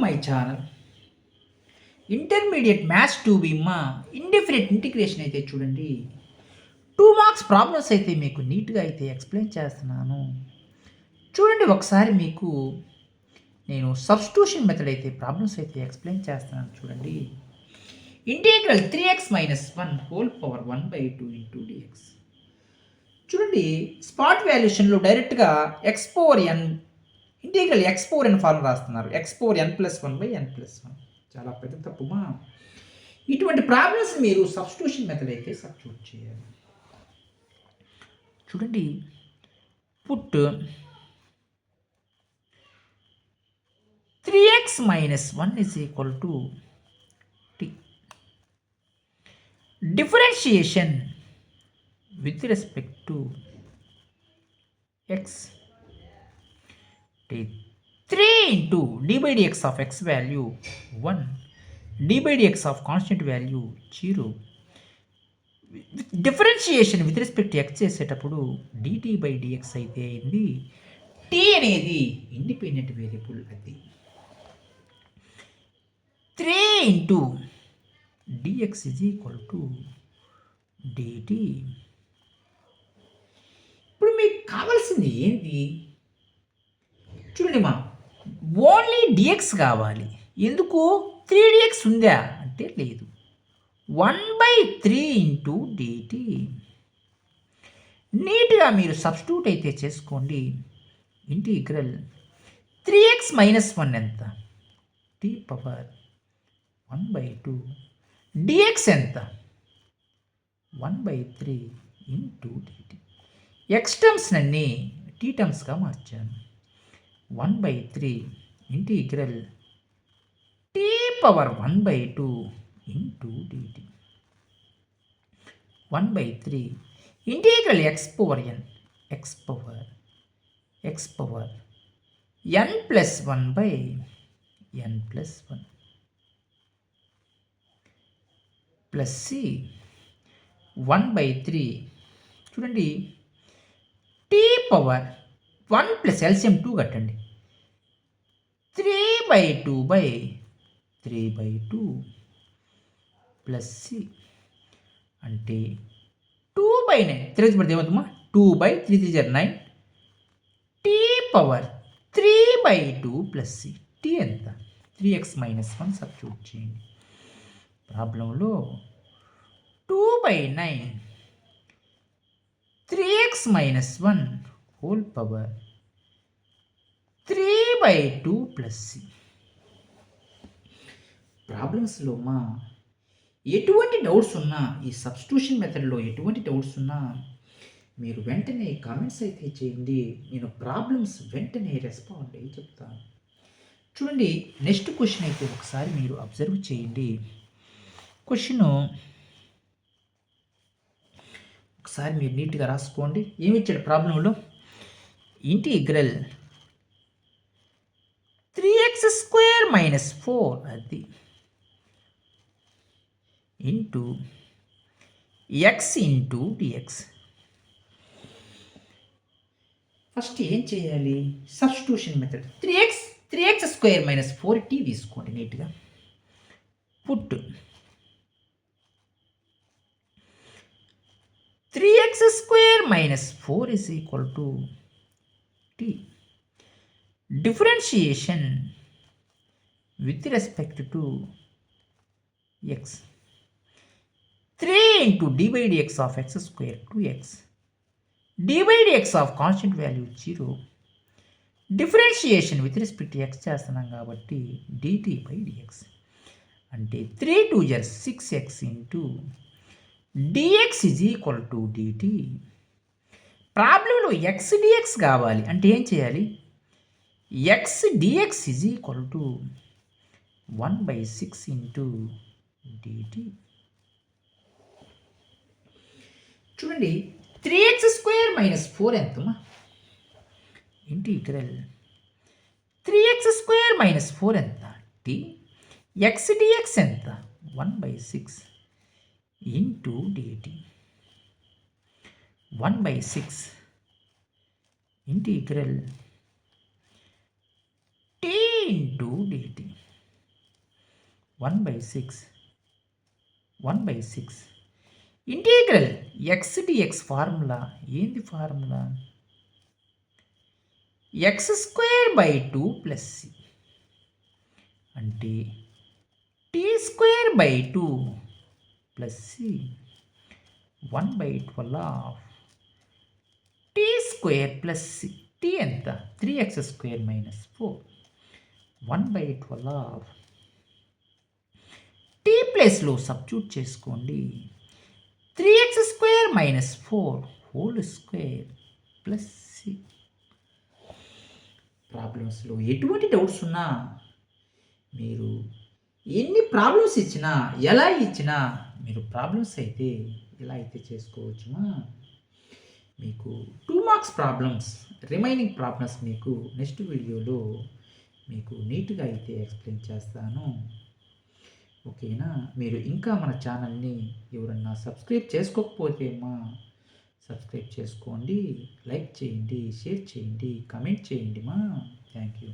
My channel. Intermediate maths 2B మా indifferent integration అయితే చూడండి. 2 మార్క్స్ ప్రాబ్లమ్స్ అయితే మీకు నీట్గా అయితే ఎక్స్ప్లెయిన్ చేస్తున్నాను. చూడండి ఒకసారి మీకు నేను సబ్స్టిట్యూషన్ మెథడ్ అయితే ప్రాబ్లమ్స్ అయితే ఎక్స్ప్లెయిన్ చేస్తున్నాను చూడండి. Integral 3x - 1 whole power 1/2 into dx. చూడండి స్పాట్ వాల్యుయేషన్లో డైరెక్ట్గా x power n integral x power n form రాస్తున్నారు. x పవర్ n+1/n+1 చాలా పెద్ద తప్పుమా. ఇటువంటి ప్రాబ్లమ్స్ మీరు సబ్స్టిట్యూషన్ మెథడ్ అయితే సబ్స్టిట్యూట్ చేయాలి. చూడండి put 3x - 1 t. Differentiation with respect to x. 3 into d/dx of x value 1, d/dx of constant value 0. Differentiation with respect x చేసేటప్పుడు dt/dx అయితే అయింది. t అనేది ఇండిపెండెంట్ వేరియబుల్ అది. 3 into dx is equal to dt. ఇప్పుడు మీకు కావాల్సింది ఏంటి చూడండి మా, ఓన్లీ dx కావాలి. ఎందుకు 3dx ఉందా అంటే లేదు. 1/3 ఇంటూ dt. నీట్గా మీరు సబ్స్టిట్యూట్ అయితే చేసుకోండి. ఇంటిగ్రల్ 3x - 1 ఎంత? t power 1/2. dx ఎంత? 1/3 ఇంటూ dt. x టర్మ్స్ అన్నీ t టర్మ్స్గా మార్చాను. 1/3 integral t power 1/2 into dt. 1/3 integral x power n n+1/n+1 plus c 1/3 చూడండి t పవర్ 1 ప్లస్ ఎల్సిఎం 2 కట్టండి. 3/2/3/2 ప్లస్ సి అంటే 2/9. 3 పడితే ఏమవుతుందమ్మా? 2/3 9. t power 3/2 plus C. T ఎంత? 3x - 1 substitute చేయండి. ప్రాబ్లంలో 2/9 3x - 1 whole power 3/2 plus C. ప్రాబ్లమ్స్లో మా ఎటువంటి డౌట్స్ ఉన్నా, ఈ సబ్స్టిట్యూషన్ మెథడ్లో ఎటువంటి డౌట్స్ ఉన్నా మీరు వెంటనే కామెంట్స్ అయితే చేయండి. నేను ప్రాబ్లమ్స్ వెంటనే రెస్పాండ్ అయ్యి చెప్తాను. చూడండి నెక్స్ట్ క్వశ్చన్ అయితే ఒకసారి మీరు అబ్జర్వ్ చేయండి. క్వశ్చను ఒకసారి మీరు నీట్గా రాసుకోండి. ఏమి ఇచ్చాడు ప్రాబ్లంలో? ఇంటిగ్రల్ 3x² - 4 అది into x into dx. First ఏం చేయాలి? Substitution method. 3x² - 4t తీసుకోండి నీట్గా. Put 3x² - 4 t. Differentiation with respect to x. 3 into d/dx of x² 2x. d/dx of constant value 0. Differentiation with respect to x చేస్తున్నాం కాబట్టి dt/dx అంటే 3 2 6x into dx is equal to dt. ప్రాబ్లంలో x dx కావాలి అంటే ఏం చేయాలి? x dx is equal to 1/6 into dt. చూడండి 3x² - 4 ఎంతమ్మా? ఇంటిగ్రల్ 3x² - 4 ఎంత? t. x dx ఎంత? 1/6 into dt. 1/6 integral t into dt. 1/6 1/6 integral x dx formula ఏంది ఫార్ములా x² 2 ప్లస్ సి అంటే t² 2 plus C 1/12 of t² plus C T ఎంత 3x² - 4 1/12 of tea ప్లేస్లో substitute చేసుకోండి 3x² - 4 whole square plus C. ప్రాబ్లమ్స్లో ఎటువంటి doubts ఉన్నా మీరు ఎన్ని ప్రాబ్లమ్స్ ఇచ్చినా ఎలా ఇచ్చినా మీరు ప్రాబ్లమ్స్ అయితే ఎలా అయితే చేసుకోవచ్చుమా. మీకు 2 మార్క్స్ ప్రాబ్లమ్స్ రిమైనింగ్ ప్రాబ్లమ్స్ మీకు నెక్స్ట్ వీడియోలో మీకు నీట్గా అయితే ఎక్స్ప్లెయిన్ చేస్తాను. ఓకేనా. మీరు ఇంకా మన ఛానల్ని ఎవరన్నా సబ్స్క్రైబ్ చేసుకోకపోతే సబ్స్క్రైబ్ చేసుకోండి, లైక్ చేయండి, షేర్ చేయండి, కమెంట్ చేయండి థ్యాంక్ యూ.